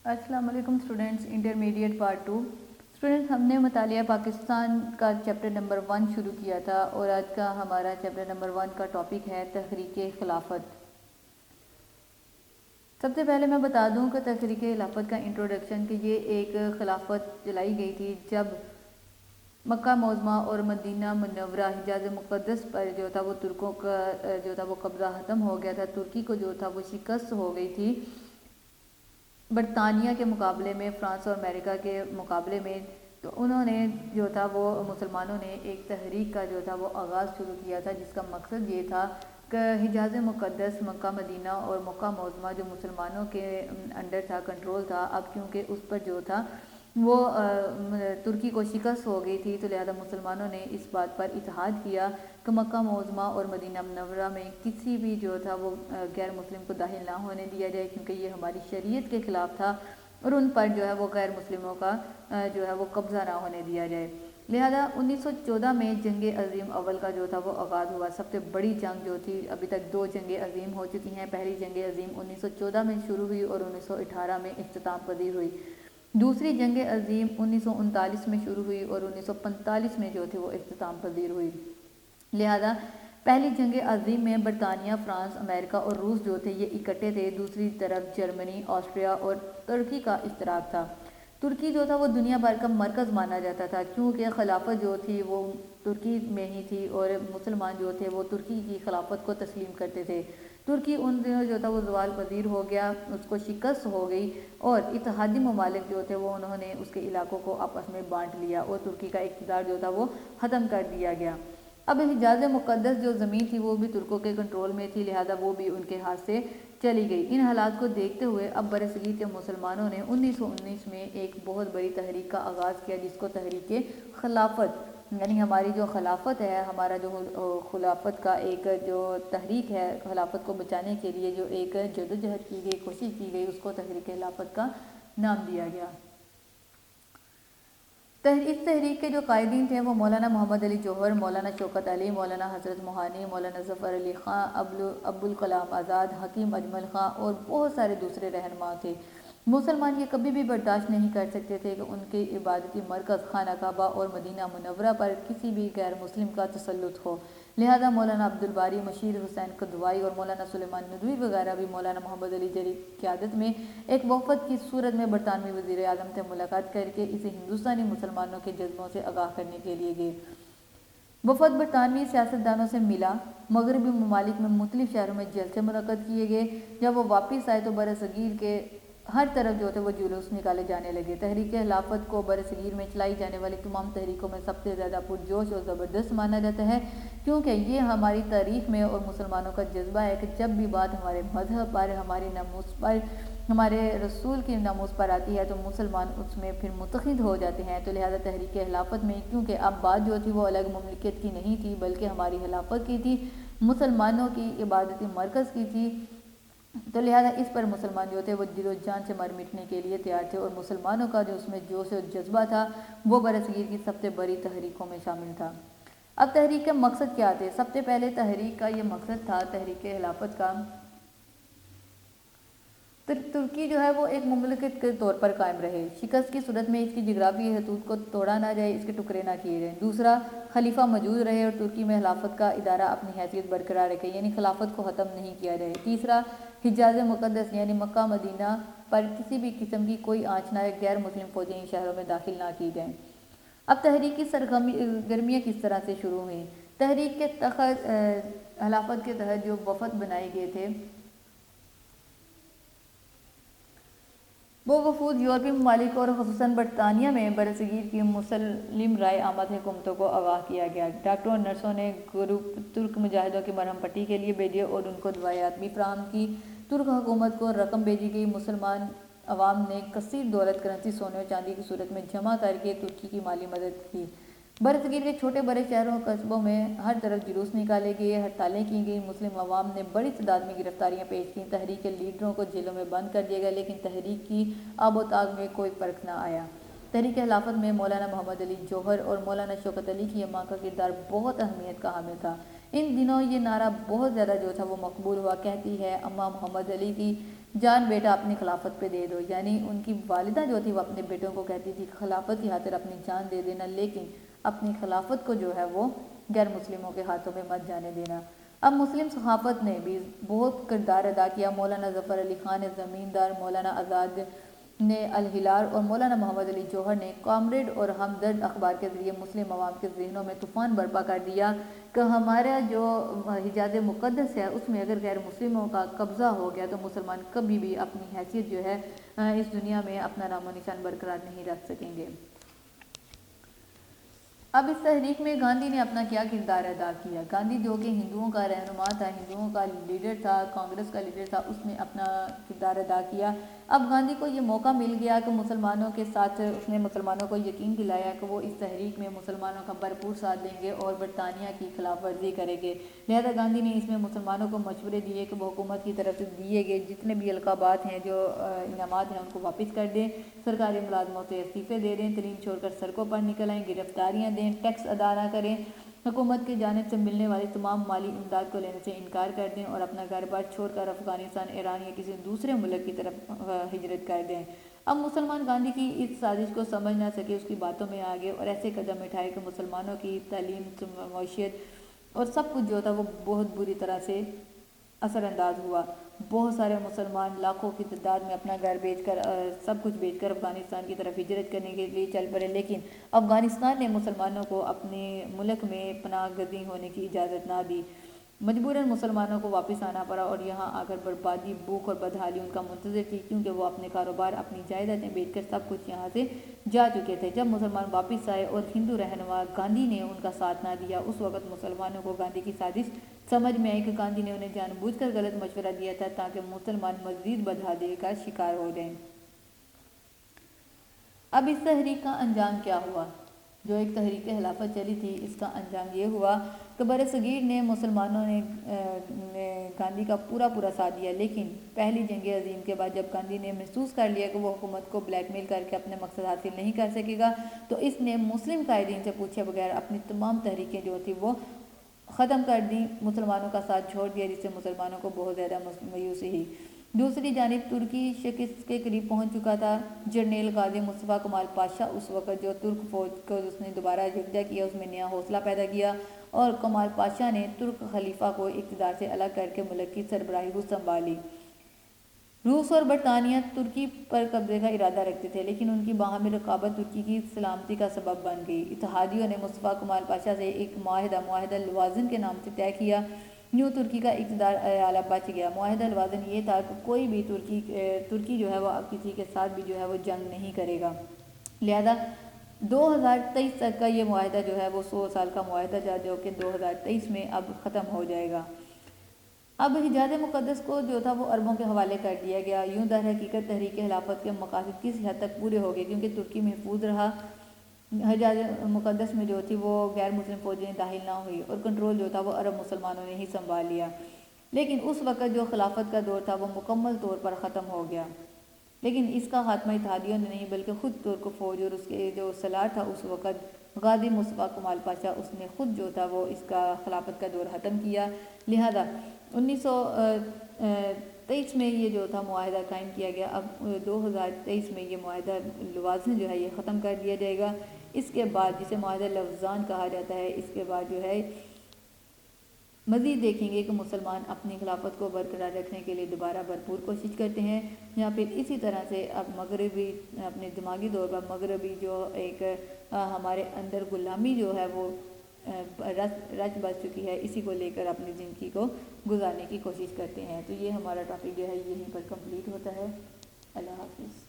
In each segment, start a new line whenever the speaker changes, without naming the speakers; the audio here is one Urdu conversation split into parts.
السلام علیکم اسٹوڈنٹس، انٹرمیڈیٹ پارٹ 2۔ اسٹوڈنٹس، ہم نے مطالعہ پاکستان کا چیپٹر نمبر 1 شروع کیا تھا اور آج کا ہمارا چیپٹر نمبر 1 کا ٹاپک ہے تحریک خلافت۔ سب سے پہلے میں بتا دوں کہ تحریک خلافت کا انٹروڈکشن کہ یہ ایک خلافت چلائی گئی تھی جب مکہ معظمہ اور مدینہ منورہ حجاز مقدس پر جو تھا وہ ترکوں کا جو تھا وہ قبضہ ختم ہو گیا تھا۔ ترکی کو جو تھا وہ شکست ہو گئی تھی برطانیہ کے مقابلے میں، فرانس اور امریکہ کے مقابلے میں۔ تو انہوں نے جو تھا وہ مسلمانوں نے ایک تحریک کا جو تھا وہ آغاز شروع کیا تھا، جس کا مقصد یہ تھا کہ حجاز مقدس، مکہ مدینہ اور مکہ معظمہ جو مسلمانوں کے انڈر تھا، کنٹرول تھا، اب کیونکہ اس پر جو تھا وہ ترکی کو شکست ہو گئی تھی، تو لہذا مسلمانوں نے اس بات پر اتحاد کیا کہ مکہ معظمہ اور مدینہ منورہ میں کسی بھی جو تھا وہ غیر مسلم کو داخل نہ ہونے دیا جائے، کیونکہ یہ ہماری شریعت کے خلاف تھا اور ان پر جو ہے وہ غیر مسلموں کا جو ہے وہ قبضہ نہ ہونے دیا جائے۔ لہذا 1914 میں جنگ عظیم اول کا جو تھا وہ آغاز ہوا۔ سب سے بڑی جنگ جو تھی، ابھی تک 2 جنگیں عظیم ہو چکی ہیں۔ پہلی جنگ عظیم 1914 میں شروع ہوئی اور 1918 میں اختتام پذیر ہوئی۔ دوسری جنگ عظیم 1939 میں شروع ہوئی اور 1945 میں جو تھی وہ اختتام پذیر ہوئی۔ لہذا پہلی جنگ عظیم میں برطانیہ، فرانس، امریکہ اور روس جو تھے یہ اکٹھے تھے۔ دوسری طرف جرمنی، آسٹریا اور ترکی کا اشتراک تھا۔ ترکی جو تھا وہ دنیا بھر کا مرکز مانا جاتا تھا، کیونکہ خلافت جو تھی وہ ترکی میں ہی تھی اور مسلمان جو تھے وہ ترکی کی خلافت کو تسلیم کرتے تھے۔ ترکی ان دنوں جو تھا وہ زوال پذیر ہو گیا، اس کو شکست ہو گئی اور اتحادی ممالک جو تھے وہ انہوں نے اس کے علاقوں کو آپس میں بانٹ لیا اور ترکی کا اقتدار جو تھا وہ ختم کر دیا گیا۔ اب حجاز مقدس جو زمین تھی وہ بھی ترکوں کے کنٹرول میں تھی، لہذا وہ بھی ان کے ہاتھ سے چلی گئی۔ ان حالات کو دیکھتے ہوئے اب برصغیر کے مسلمانوں نے 1919 میں ایک بہت بڑی تحریک کا آغاز کیا، جس کو تحریک خلافت، یعنی ہماری جو خلافت ہے، ہمارا جو خلافت کا ایک جو تحریک ہے، خلافت کو بچانے کے لیے جو ایک جدوجہد کی گئی، کوشش کی گئی، اس کو تحریک خلافت کا نام دیا گیا۔ اس تحریک کے جو قائدین تھے وہ مولانا محمد علی جوہر، مولانا شوکت علی، مولانا حضرت موہانی، مولانا ظفر علی خان، ابوالکلام آزاد، حکیم اجمل خان اور بہت سارے دوسرے رہنما تھے۔ مسلمان یہ کبھی بھی برداشت نہیں کر سکتے تھے کہ ان کے عبادتی مرکز خانہ کعبہ اور مدینہ منورہ پر کسی بھی غیر مسلم کا تسلط ہو۔ لہذا مولانا عبدالباری، مشیر حسین قدوائی اور مولانا سلیمان ندوی وغیرہ بھی مولانا محمد علی جری کی قیادت میں ایک وفد کی صورت میں برطانوی وزیر اعظم سے ملاقات کر کے اسے ہندوستانی مسلمانوں کے جذبوں سے آگاہ کرنے کے لیے گئے۔ وفد برطانوی سیاستدانوں سے ملا، مغربی ممالک میں مختلف شہروں میں جلسے منعقد کیے گئے۔ جب وہ واپس آئے تو برصغیر کے ہر طرف جو تھے وہ جلوس نکالے جانے لگے۔ تحریک خلافت کو برصغیر میں چلائی جانے والی تمام تحریکوں میں سب سے زیادہ پرجوش اور زبردست مانا جاتا ہے، کیونکہ یہ ہماری تاریخ میں اور مسلمانوں کا جذبہ ہے کہ جب بھی بات ہمارے مذہب پر، ہماری ناموس پر، ہمارے رسول کی ناموس پر آتی ہے تو مسلمان اس میں پھر متحد ہو جاتے ہیں۔ تو لہذا تحریک خلافت میں کیونکہ اب بات جو تھی وہ الگ مملکت کی نہیں تھی بلکہ ہماری خلافت کی تھی، مسلمانوں کی عبادتی مرکز کی تھی، تو لہذا اس پر مسلمان جو تھے وہ دل و جان سے مر مٹنے کے لیے تیار تھے اور مسلمانوں کا جو اس میں جوش و جذبہ تھا وہ برصغیر کی سب سے بڑی تحریکوں میں شامل تھا۔ اب تحریک کے مقصد کیا تھے؟ سب سے پہلے تحریک کا یہ مقصد تھا، تحریک خلافت کا، ترکی جو ہے وہ ایک مملکت کے طور پر قائم رہے، شکست کی صورت میں اس کی جغرافیائی حدود کو توڑا نہ جائے، اس کے ٹکڑے نہ کیے جائیں۔ دوسرا، خلیفہ موجود رہے اور ترکی میں خلافت کا ادارہ اپنی حیثیت برقرار رکھے، یعنی خلافت کو ختم نہیں کیا جائے۔ تیسرا، حجاز مقدس یعنی مکہ مدینہ پر کسی بھی قسم کی کوئی آنچ نہ، غیر مسلم فوجیں ان شہروں میں داخل نہ کی جائیں۔ اب تحریک کی سرگرمیاں کس طرح سے شروع ہوئیں؟ تحریک کے تحت خلافت کے تحت جو وفد بنائے گئے تھے وہ وفود یورپی ممالک اور خصوصاً برطانیہ میں برصغیر کی مسلم رائے آمد حکومتوں کو آگاہ کیا گیا۔ ڈاکٹروں اور نرسوں نے گروپ ترک مجاہدوں کی مرہم پٹی کے لیے بھیجے اور ان کو دوائیات بھی فراہم کی۔ ترک حکومت کو رقم بھیجی گئی۔ مسلمان عوام نے کثیر دولت، کرنسی، سونے اور چاندی کی صورت میں جمع کر کے ترکی کی مالی مدد کی۔ برصغیر کے چھوٹے بڑے شہروں اور قصبوں میں ہر طرف جلوس نکالے گئے، ہڑتالیں کی گئیں، مسلم عوام نے بڑی تعداد میں گرفتاریاں پیش کیں، تحریک کے لیڈروں کو جیلوں میں بند کر دیا گیا، لیکن تحریک کی آب و تاب میں کوئی فرق نہ آیا۔ تحریک خلافت میں مولانا محمد علی جوہر اور مولانا شوکت علی کی اماں کا کردار بہت اہمیت کا حامل تھا۔ ان دنوں یہ نعرہ بہت زیادہ جو تھا وہ مقبول ہوا، کہتی ہے اماں محمد علی کی جان بیٹا اپنی خلافت پہ دے دو، یعنی ان کی والدہ جو تھی وہ اپنے بیٹوں کو کہتی تھی خلافت کی خاطر اپنی جان دے دینا، لیکن اپنی خلافت کو جو ہے وہ غیر مسلموں کے ہاتھوں میں مت جانے دینا۔ اب مسلم صحافت نے بھی بہت کردار ادا کیا۔ مولانا ظفر علی خان زمیندار، مولانا آزاد نے الہلال اور مولانا محمد علی جوہر نے کامریڈ اور ہمدرد اخبار کے ذریعے مسلم عوام کے ذہنوں میں طوفان برپا کر دیا کہ ہمارا جو حجاز مقدس ہے اس میں اگر غیر مسلموں کا قبضہ ہو گیا تو مسلمان کبھی بھی اپنی حیثیت جو ہے اس دنیا میں اپنا نام و نشان برقرار نہیں رکھ سکیں گے۔ اب اس تحریک میں گاندھی نے اپنا کیا کردار ادا کیا؟ گاندھی جو کہ ہندوؤں کا رہنما تھا، ہندوؤں کا لیڈر تھا، کانگریس کا لیڈر تھا، اس نے اپنا کردار ادا کیا۔ اب گاندھی کو یہ موقع مل گیا کہ مسلمانوں کے ساتھ اس نے مسلمانوں کو یقین دلایا کہ وہ اس تحریک میں مسلمانوں کا بھرپور ساتھ دیں گے اور برطانیہ کی خلاف ورزی کریں گے۔ لہذا گاندھی نے اس میں مسلمانوں کو مشورے دیے کہ وہ حکومت کی طرف سے دیے گئے جتنے بھی القابات ہیں، جو انعامات ہیں، ان کو واپس کر دیں، سرکاری ملازموں سے استعفے دے دیں، تعلیم چھوڑ کر سڑکوں پر نکل آئیں، گرفتاریاں دیں، ٹیکس ادا نہ کریں، حکومت کی جانب سے ملنے والی تمام مالی امداد کو لینے سے انکار کر دیں اور اپنا گھر بار چھوڑ کر افغانستان، ایران یا کسی دوسرے ملک کی طرف ہجرت کر دیں۔ اب مسلمان گاندھی کی اس سازش کو سمجھ نہ سکے، اس کی باتوں میں آگے اور ایسے قدم اٹھائے کہ مسلمانوں کی تعلیم، معیشت اور سب کچھ جو تھا وہ بہت بری طرح سے اثر انداز ہوا۔ بہت سارے مسلمان لاکھوں کی تعداد میں اپنا گھر بیچ کر، سب کچھ بیچ کر افغانستان کی طرف ہجرت کرنے کے لیے چل پڑے، لیکن افغانستان نے مسلمانوں کو اپنے ملک میں پناہ گزین ہونے کی اجازت نہ دی۔ مجبوراً مسلمانوں کو واپس آنا پڑا اور یہاں آ کر بربادی، بھوک اور بدحالی ان کا منتظر تھی، کیونکہ وہ اپنے کاروبار، اپنی جائیدادیں بیچ کر سب کچھ یہاں سے جا چکے تھے۔ جب مسلمان واپس آئے اور ہندو رہنما گاندھی نے ان کا ساتھ نہ دیا، اس وقت مسلمانوں کو گاندھی کی سازش سمجھ میں آئی کہ گاندھی نے انہیں جان بوجھ کر غلط مشورہ دیا تھا تاکہ مسلمان مزید بدحالی کا شکار ہو جائیں۔ اب اس تحریک کا انجام کیا ہوا؟ جو ایک تحریک خلافت چلی تھی، اس کا انجام یہ ہوا کہ برصغیر نے مسلمانوں نے گاندھی کا پورا ساتھ دیا، لیکن پہلی جنگ عظیم کے بعد جب گاندھی نے محسوس کر لیا کہ وہ حکومت کو بلیک میل کر کے اپنے مقصد حاصل نہیں کر سکے گا، تو اس نے مسلم قائدین سے پوچھے بغیر اپنی تمام تحریکیں جو تھی وہ ختم کر دی، مسلمانوں کا ساتھ چھوڑ دیا، جس سے مسلمانوں کو بہت زیادہ مایوسی ہوئی۔ دوسری جانب ترکی شکست کے قریب پہنچ چکا تھا۔ جنرل غازی مصطفیٰ کمال پاشا اس وقت جو ترک فوج کو اس نے دوبارہ یکجا کیا، اس میں نیا حوصلہ پیدا کیا اور کمال پاشا نے ترک خلیفہ کو اقتدار سے الگ کر کے ملک کی سربراہی کو سنبھالی۔ روس اور برطانیہ ترکی پر قبضے کا ارادہ رکھتے تھے، لیکن ان کی باہمی رقابت ترکی کی سلامتی کا سبب بن گئی۔ اتحادیوں نے مصطفیٰ کمال پاشا سے ایک معاہدہ لوازن کے نام سے طے کیا، یوں ترکی کا اقتدار اعلیٰ بچ گیا۔ معاہدہ لوازن یہ تھا کہ کوئی بھی ترکی جو ہے وہ اب کسی کے ساتھ بھی جو ہے وہ جنگ نہیں کرے گا، لہذا 2023 تک کا یہ معاہدہ جو ہے وہ 100 سال کا معاہدہ تھا، جو کہ 2023 میں اب ختم ہو جائے گا۔ اب حجاز مقدس کو جو تھا وہ عربوں کے حوالے کر دیا گیا۔ یوں در حقیقت تحریک خلافت کے مقاصد کسی حد تک پورے ہو گئے، کیونکہ ترکی محفوظ رہا، حجاز مقدس میں جو تھی وہ غیر مسلم فوجیں داخل نہ ہوئی اور کنٹرول جو تھا وہ عرب مسلمانوں نے ہی سنبھال لیا۔ لیکن اس وقت جو خلافت کا دور تھا وہ مکمل طور پر ختم ہو گیا، لیکن اس کا خاتمہ اتحادیوں نے نہیں بلکہ خود ترک فوج اور اس کے جو سالار تھا اس وقت غازی مصطفیٰ کمال پاشا، اس نے خود جو تھا وہ اس کا خلافت کا دور ختم کیا۔ لہذا 1923 میں یہ جو تھا معاہدہ قائم کیا گیا۔ اب 2023 میں یہ معاہدہ لوازن جو ہے یہ ختم کر دیا جائے گا۔ اس کے بعد جسے معاہدہ لوزان کہا جاتا ہے، اس کے بعد جو ہے مزید دیکھیں گے کہ مسلمان اپنی خلافت کو برقرار رکھنے کے لیے دوبارہ بھرپور کوشش کرتے ہیں، یا پھر اسی طرح سے اب مغربی اپنے دماغی طور پر مغربی جو ایک ہمارے اندر غلامی جو ہے وہ رچ بس چکی ہے، اسی کو لے کر اپنی زندگی کو گزارنے کی کوشش کرتے ہیں۔ تو یہ ہمارا ٹاپک جو ہے یہیں پر کمپلیٹ ہوتا ہے۔ اللہ حافظ۔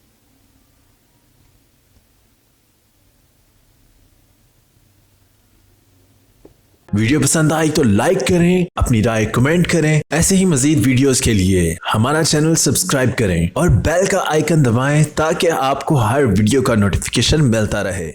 ویڈیو پسند آئی تو لائک کریں، اپنی رائے کمنٹ کریں۔ ایسے ہی مزید ویڈیوز کے لیے ہمارا چینل سبسکرائب کریں اور بیل کا آئیکن دبائیں تاکہ آپ کو ہر ویڈیو کا نوٹیفیکیشن ملتا رہے۔